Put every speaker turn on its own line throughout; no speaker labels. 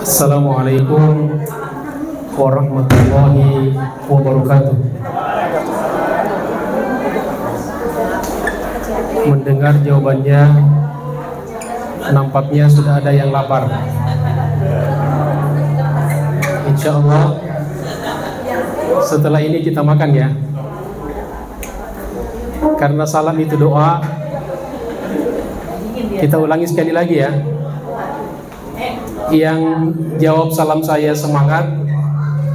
Assalamualaikum warahmatullahi wabarakatuh. Mendengar jawabannya, nampaknya sudah ada yang lapar. Insya Allah setelah ini kita makan ya. Karena salam itu doa, kita ulangi sekali lagi ya. Yang jawab salam saya semangat,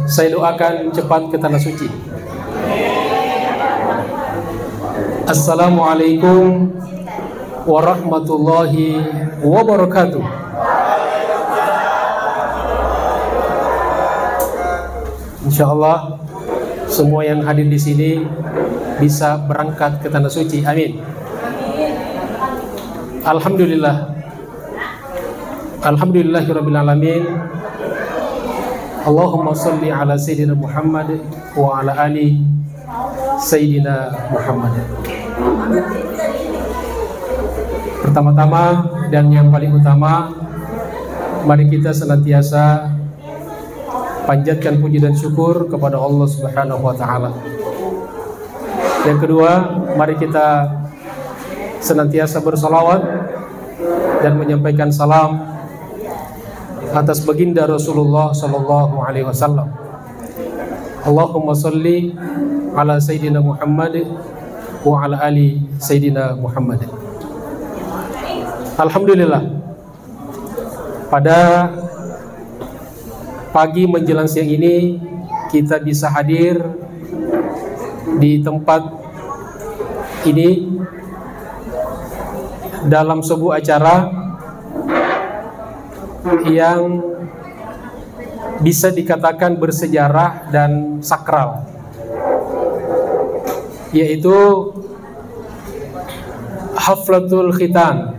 saya doakan cepat ke tanah suci. Assalamualaikum warahmatullahi wabarakatuh. Insya Allah semua yang hadir di sini bisa berangkat ke tanah suci. Amin. Alhamdulillah. Alhamdulillahirabbil alamin. Allahumma shalli ala sayyidina Muhammad wa ala ali sayyidina Muhammad. Pertama-tama dan yang paling utama, mari kita senantiasa panjatkan puji dan syukur kepada Allah Subhanahu wa taala. Yang kedua, mari kita senantiasa bersalawat dan menyampaikan salam atas baginda Rasulullah sallallahu alaihi wasallam. Allahumma shalli ala sayyidina Muhammad wa ala ali sayyidina Muhammad. Alhamdulillah, pada pagi menjelang siang ini kita bisa hadir di tempat ini dalam sebuah acara yang bisa dikatakan bersejarah dan sakral, yaitu Haflatul Khitan.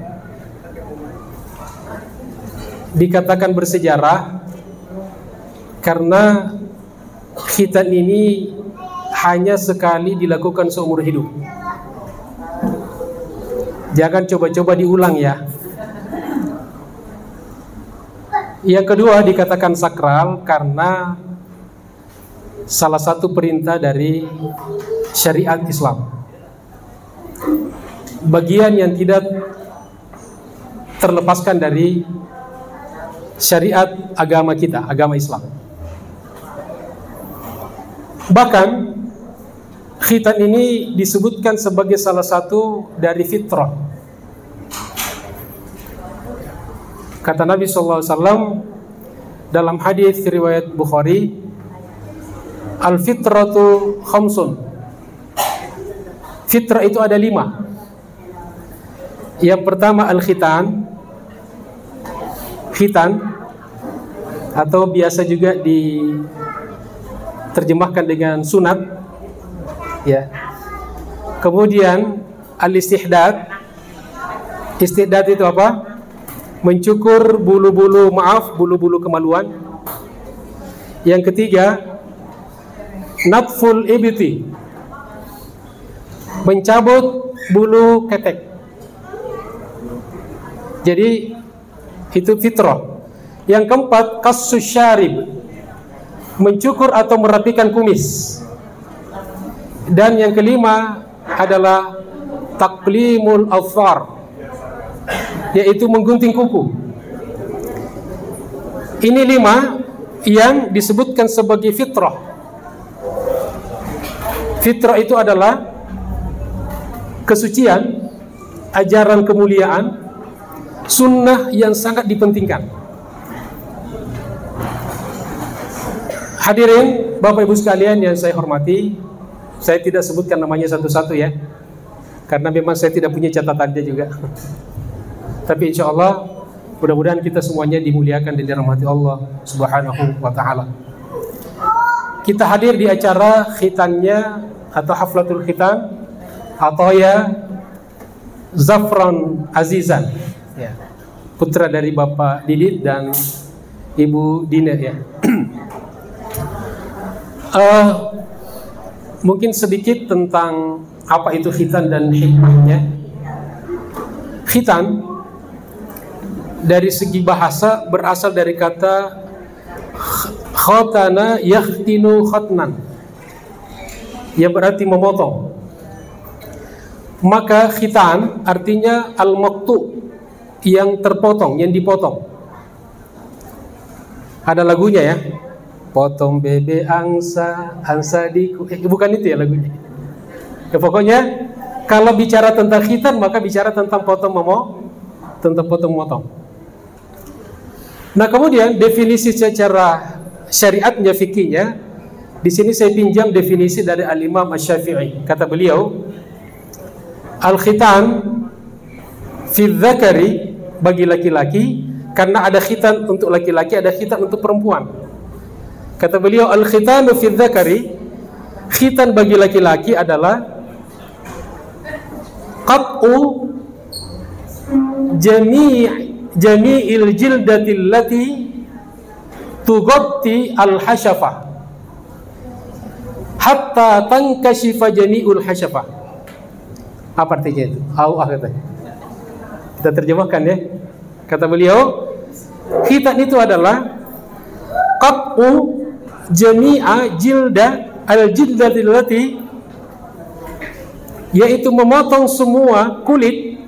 Dikatakan bersejarah karena khitan ini hanya sekali dilakukan seumur hidup. Jangan coba-coba diulang ya. Yang kedua, dikatakan sakral karena salah satu perintah dari syariat Islam, bagian yang tidak terlepaskan dari syariat agama kita, agama Islam. Bahkan khitan ini disebutkan sebagai salah satu dari fitrah. Kata Nabi SAW dalam hadis riwayat Bukhari, al-fitratu khamsun. Fitrah itu ada 5. Yang pertama al-khitan, khitan, atau biasa juga diterjemahkan dengan sunat, ya. Kemudian al-istihdad. Istihdad itu apa? Mencukur bulu-bulu kemaluan. Yang ketiga, natful ibti, mencabut bulu ketek. Jadi itu fitrah. Yang keempat, qassus syarib, mencukur atau merapikan kumis. Dan yang kelima adalah taqlimul afar, yaitu menggunting kuku. Ini 5 yang disebutkan sebagai fitrah. Fitrah itu adalah kesucian, ajaran kemuliaan, sunnah yang sangat dipentingkan. Hadirin Bapak Ibu sekalian yang saya hormati, saya tidak sebutkan namanya satu-satu ya, karena memang saya tidak punya catatannya juga. Tapi insya Allah mudah-mudahan kita semuanya dimuliakan dan dirahmati Allah Subhanahu wa ta'ala. Kita hadir di acara khitannya atau Haflatul Khitan atau ya Zafran Azizan, ya, putra dari Bapak Didit dan Ibu Dina ya. Mungkin sedikit tentang apa itu khitan dan hikmahnya. Khitan dari segi bahasa berasal dari kata khatana yakhtinu khatnan, yang berarti memotong. Maka khitan artinya al-maqtu, yang terpotong, yang dipotong. Ada lagunya ya, potong bebe angsa, angsa diku. Bukan itu ya lagunya. Ya, pokoknya kalau bicara tentang khitan maka bicara tentang potong memotong. Nah, kemudian definisi secara syariatnya, fikihnya, di sini saya pinjam definisi dari Al-Imam Asy-Syafi'i. Kata beliau, al-khitan fi dzakari, bagi laki-laki, karena ada khitan untuk laki-laki, ada khitan untuk perempuan. Kata beliau, al-khitanu fi dzakari, khitan bagi laki-laki adalah qat'u jami'il jildati allati tughatti al-hasyafah hatta tankashifa jami'ul hasyafah. Apa artinya itu? Katanya. Kita terjemahkan ya. Kata beliau, khitan itu adalah qat'u jami'a jilda al-jildati allati, yaitu memotong semua kulit.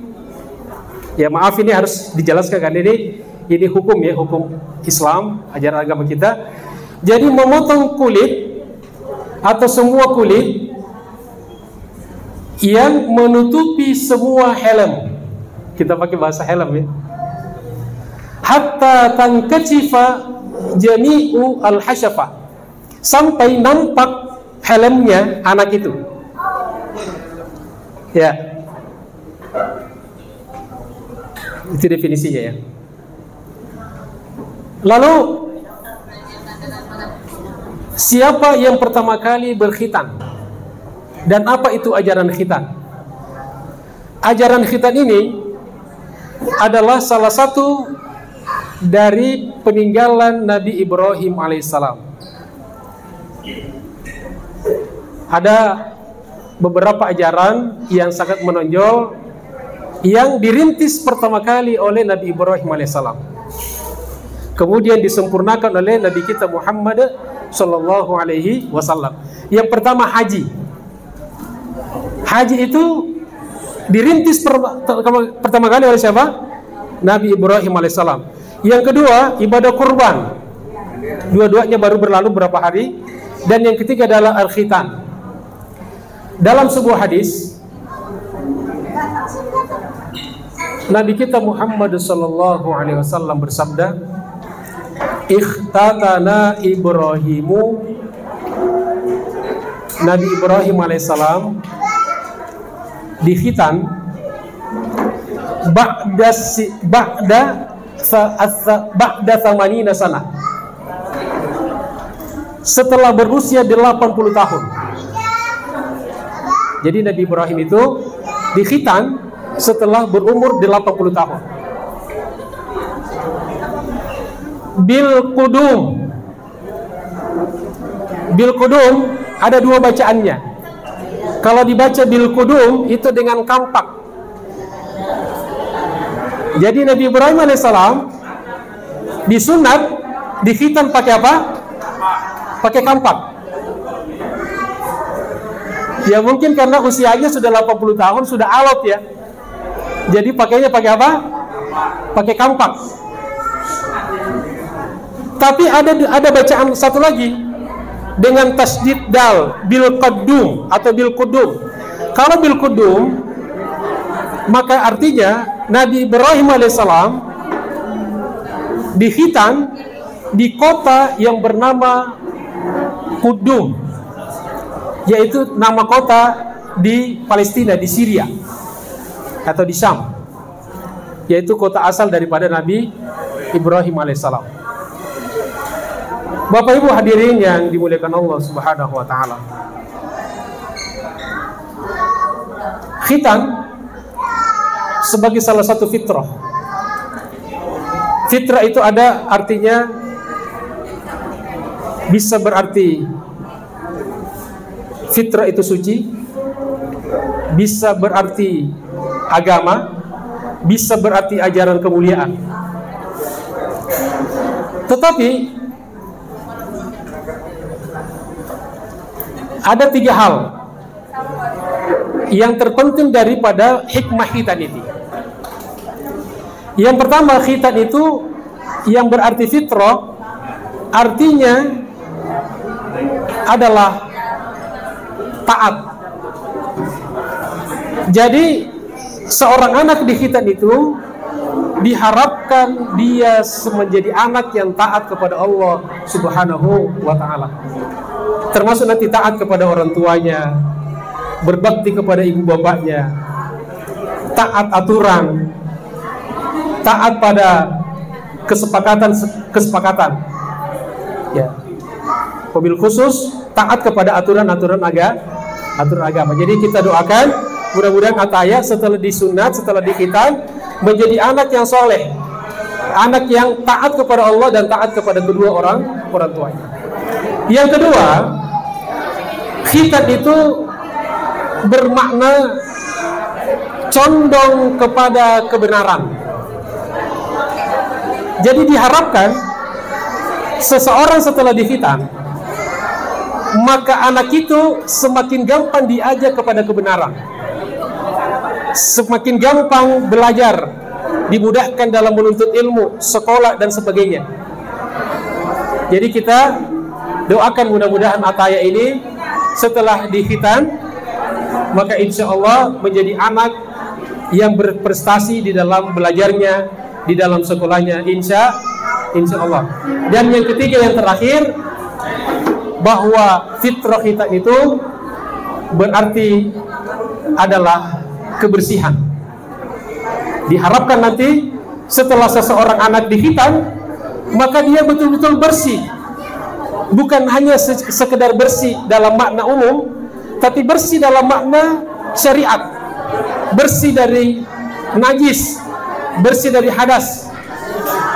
Ya maaf, ini harus dijelaskan kan, ini hukum ya, hukum Islam, ajaran agama kita. Jadi memotong kulit atau semua kulit yang menutupi semua helm. Kita pakai bahasa helm ya. Hatta tankacifa jami'u al-hasyafah, sampai nampak helmnya anak itu. Ya, itu definisinya ya. Lalu siapa yang pertama kali berkhitan dan apa itu ajaran khitan? Ajaran khitan ini adalah salah satu dari peninggalan Nabi Ibrahim alaihissalam. Ada beberapa ajaran yang sangat menonjol yang dirintis pertama kali oleh Nabi Ibrahim alaihissalam, kemudian disempurnakan oleh Nabi kita Muhammad sallallahu alaihi wasallam. Yang pertama haji. Haji itu dirintis pertama kali oleh siapa? Nabi Ibrahim alaihissalam. Yang kedua ibadah kurban. Dua-duanya baru berlalu beberapa hari. Dan yang ketiga adalah al-khitan. Dalam sebuah hadis, Nabi kita Muhammad sallallahu alaihi wasallam bersabda, "Ikhtatana Ibrahimu." Nabi Ibrahim alaihissalam dikhitan ba'da 80 sana, setelah berusia 80 tahun. Jadi Nabi Ibrahim itu dikhitan setelah berumur 80 tahun. Bil Qudum ada dua bacaannya. Kalau dibaca bil Qudum itu dengan kampak. Jadi Nabi Ibrahim alaihissalam disunat dikhitan pakai apa? Pakai kampak. Ya mungkin karena usianya sudah 80 tahun, sudah alot ya. Jadi pakainya pakai apa? Pakai kampak. Tapi ada bacaan satu lagi dengan tasdid dal, bil qudum atau bil qudum. Kalau bil qudum maka artinya Nabi Ibrahim alaihissalam dikhitan di kota yang bernama Qudum, yaitu nama kota di Palestina, di Syria atau di Syam, yaitu kota asal daripada Nabi Ibrahim alaihissalam. Bapak Ibu hadirin yang dimuliakan Allah Subhanahu wa taala. Khitan sebagai salah satu fitrah. Fitrah itu ada artinya, bisa berarti fitrah itu suci, bisa berarti agama, bisa berarti ajaran kemuliaan. Tetapi ada 3 hal yang terpenting daripada hikmah khitan itu. Yang pertama, khitan itu yang berarti fitrah, artinya adalah taat. Jadi seorang anak di khitan itu diharapkan dia menjadi anak yang taat kepada Allah Subhanahu wa ta'ala. Termasuk nanti taat kepada orang tuanya, berbakti kepada ibu bapaknya, taat aturan, taat pada kesepakatan. Ya. Wabil khusus taat kepada aturan-aturan agama. Jadi kita doakan mudah-mudahan Ataya setelah disunat, setelah dikhitan menjadi anak yang soleh, anak yang taat kepada Allah dan taat kepada kedua orang tuanya. Yang kedua, khitan itu bermakna condong kepada kebenaran. Jadi diharapkan seseorang setelah dikhitan, maka anak itu semakin gampang diajak kepada kebenaran, semakin gampang belajar, dimudahkan dalam menuntut ilmu, sekolah dan sebagainya. Jadi kita doakan mudah-mudahan Ataya ini setelah dikhitan, maka insya Allah menjadi anak yang berprestasi di dalam belajarnya, di dalam sekolahnya, insya Allah. Dan yang ketiga, yang terakhir, bahwa fitrah khitan itu berarti adalah kebersihan. Diharapkan nanti setelah seseorang anak dikhitan, maka dia betul-betul bersih. Bukan hanya sekedar bersih dalam makna umum, tapi bersih dalam makna syariat. Bersih dari najis, bersih dari hadas.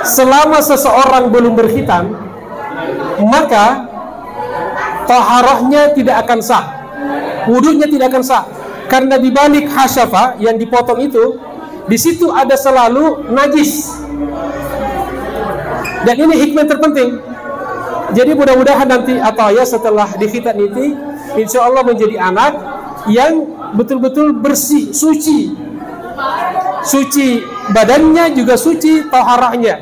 Selama seseorang belum berkhitan, maka taharahnya tidak akan sah, wudunya tidak akan sah, karena di balik hasyafa yang dipotong itu, di situ ada selalu najis. Dan ini hikmah terpenting. Jadi mudah-mudahan nanti Ataya setelah dikhitan itu, insya Allah menjadi anak yang betul-betul bersih, suci badannya juga suci taharahnya,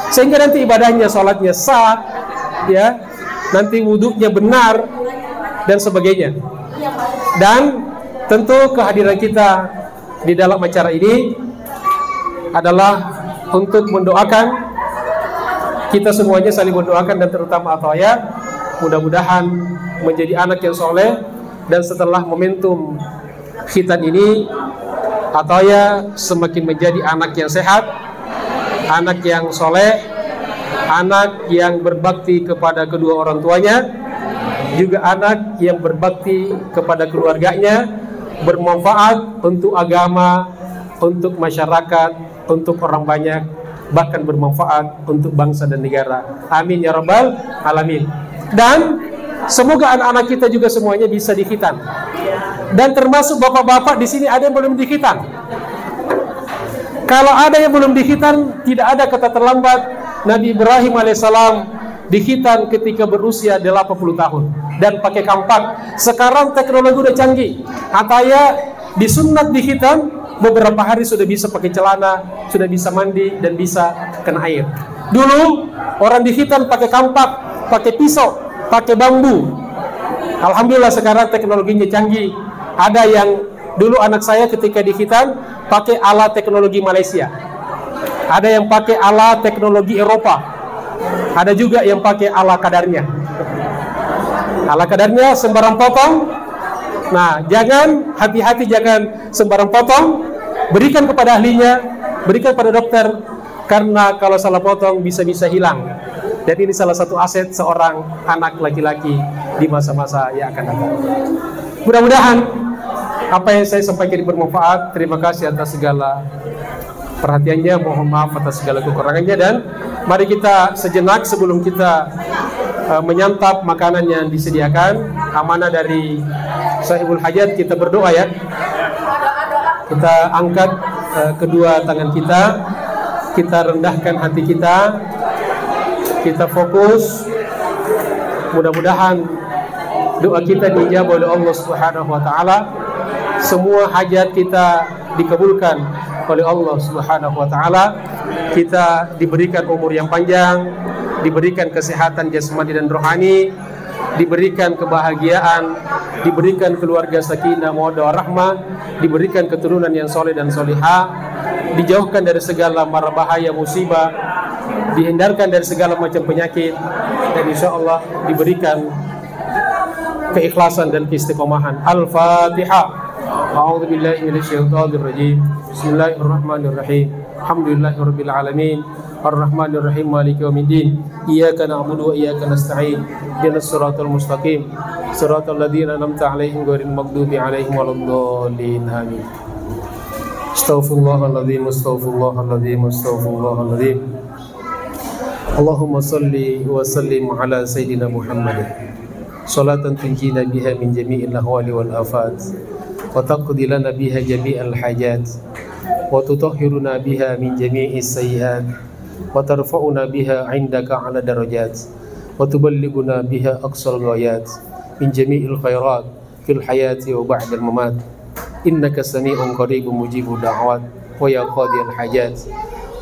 sehingga nanti ibadahnya, sholatnya sah, ya. Nanti wudhunya benar dan sebagainya. Dan tentu kehadiran kita di dalam acara ini adalah untuk mendoakan, kita semuanya saling mendoakan, dan terutama Ataya mudah-mudahan menjadi anak yang soleh. Dan setelah momentum khitan ini, Ataya semakin menjadi anak yang sehat, anak yang soleh, anak yang berbakti kepada kedua orang tuanya, juga anak yang berbakti kepada keluarganya, bermanfaat untuk agama, untuk masyarakat, untuk orang banyak, bahkan bermanfaat untuk bangsa dan negara. Amin ya rabbal alamin. Dan semoga anak-anak kita juga semuanya bisa dikhitan. Dan termasuk bapak-bapak di sini ada yang belum dikhitan. Kalau ada yang belum dikhitan, tidak ada kata terlambat. Nabi Ibrahim alaihissalam dikhitan ketika berusia 80 tahun dan pakai kampak. Sekarang teknologi udah canggih. Ataya disunat dikhitan, beberapa hari sudah bisa pakai celana, sudah bisa mandi dan bisa kena air. Dulu orang dikhitan pakai kampak, pakai pisau, pakai bambu. Alhamdulillah sekarang teknologinya canggih. Ada yang dulu anak saya ketika dikhitan pakai alat teknologi Malaysia. Ada yang pakai ala teknologi Eropa. Ada juga yang pakai ala kadarnya. Ala kadarnya sembarang potong. Nah, jangan, hati-hati, jangan sembarang potong. Berikan kepada ahlinya, berikan pada dokter, karena kalau salah potong bisa-bisa hilang. Dan ini salah satu aset seorang anak laki-laki di masa-masa yang akan datang. Mudah-mudahan apa yang saya sampaikan bermanfaat. Terima kasih atas segala perhatiannya, mohon maaf atas segala kekurangannya, dan mari kita sejenak sebelum kita menyantap makanan yang disediakan, amanah dari Sahibul Hajat, kita berdoa ya. Kita angkat kedua tangan kita rendahkan hati kita, kita fokus. Mudah-mudahan doa kita dijawab oleh Allah Subhanahu wa taala. Semua hajat kita dikabulkan oleh Allah Subhanahu wa taala. Kita diberikan umur yang panjang, diberikan kesehatan jasmani dan rohani, diberikan kebahagiaan, diberikan keluarga sakinah mawaddah warahmah, diberikan keturunan yang soleh dan solihah, dijauhkan dari segala mara bahaya musibah, dihindarkan dari segala macam penyakit, dan insya Allah diberikan keikhlasan dan keistiqomahan. Al-Fatihah. A'udzu billahi minasyaitonir rajim. Bismillahirrahmanirrahim. Alhamdulillahirabbil alamin. Ar-Rahmanir Rahim. Maliki yaumiddin. Iyyaka na'budu wa iyyaka nasta'in. Ihdinas siratal mustaqim. Siratal ladzina an'amta 'alaihim ghairil maghdubi 'alaihim waladdallin. Amin. Astaghfirullahaladzim. Astaghfirullahaladzim. Astaghfirullahaladzim. Allahumma salli wa sallim ala sayyidina Muhammad. Salatan tunjina biha min jami'il ahwali wal afat, wa taqdi lana biha jami'al hajat, wa tutahhiruna biha min jami'is sayyi'at, wa tarfa'una biha 'indaka 'ala darajat, wa tuballighuna biha aqsal ghayat min jami'il khairat fil hayati wa ba'dal mamat. Innaka sami'un qaribun mujibud da'wat wa ya qadiyal hajat.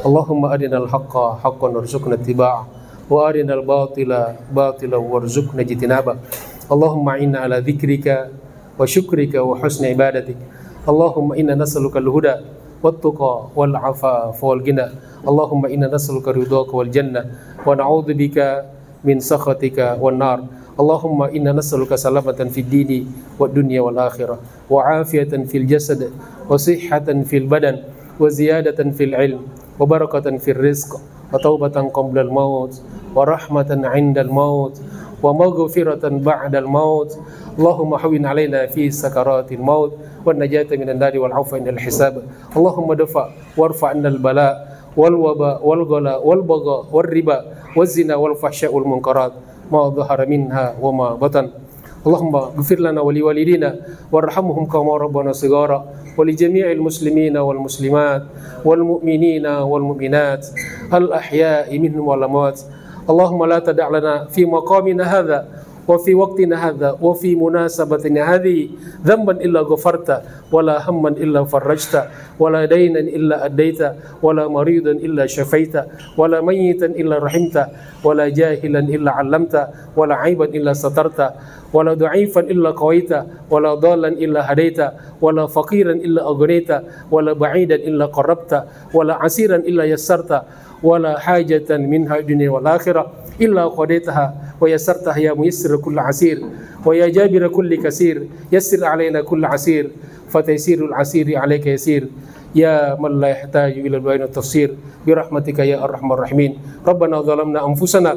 Allahumma arinal haqqa haqqan warzuqna ittiba'ah, wa arinal batila batilan warzuqna ijtinabah. Allahumma inna ala dzikrika wa syukrika wa husni ibadatik. Allahumma inna nas'aluka al-huda wat-tuqa wal 'afafa wal ghina. Allahumma inna nas'aluka ridhaka wal jannah wa na'udzubika min sakhatika wan nar. Allahumma inna nas'aluka salamatan fid dini wad dunya wal akhirah, wa 'afiyatan fil jasad, wa sihhatan fil badan, wa ziyadatan fil ilm, wa barakatan fil rizq, wa taubatan qabla al maut, wa rahmatan 'inda al maut, wa maghfiratan ba'da al maut. Allahumma hawwin 'alaina fi sakaratil maut, wa najata minan nari wal 'afwa indal hisab. Allahumma dafa warfa 'anna al bala wal waba wal ghala wal bagha wal riba waz zina wal fahsya wal munkarat ma dhahara minha wa ma batan. Allahumma ighfir lana wa liwalidina warhamhum kama rabbana shighara, wa li jami'il muslimina wal muslimat wal mu'minina wal mu'minat al ahya'i minhum wal amwat. Allahumma la tada' lana fi maqamina hadha wa fi waqtina hadha wa fi munasabatina hadhihi dhanban illa ghafarta, wa la hamman illa farajta, wa la daynan illa addaita, wa la maridan illa shafaita, wa la mayyitan illa rahimta, wa la jahilan illa 'allamta, wa la 'aiban illa satarta, wa la dha'ifan illa qawaita, wa la dhalan illa hadaita, wa la faqiran illa aghnayta, wa la ba'idan illa qarrabta, wa la 'asiran illa yassarta, wa la hajatan minha dunya wal akhirah illa qadaitaha wa yassartaha ya muyassir kulli asir, wa ya jabir kulli kasir, yassir alaina kulli asir, fataysirul asiri alayka yasir, ya man la yahtaju ila al-bayan at-tafsir bi rahmatika ya arhamar rahimin. Rabbana zalamna anfusana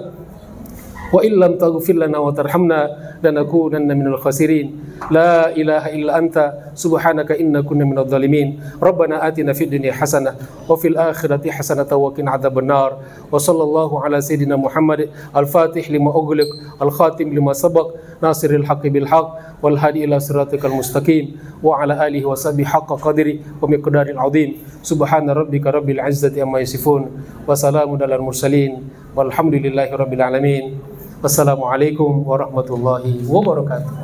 wa illam taghfir lana wa tarhamna lanakunanna minal khasirin. La ilaha illa anta subhanaka inna kunna minadh dhalimin. Rabbana atina fid dunya hasanah wa fil akhirati hasanah wa qina adzabannar. Wa sallallahu ala sayyidina Muhammad al-fatih lima ughliq al-khatim lima sabaq nasiril haqqi bil haqq wal hadi ila siratikal mustaqim wa ala alihi wa sahbihi haqqa qadri wa miqdaril azim. Subhana rabbika rabbil izzati amma yasifun wa salamun alal mursalin walhamdulillahi rabbil alamin. Wassalamualaikum warahmatullahi wabarakatuh.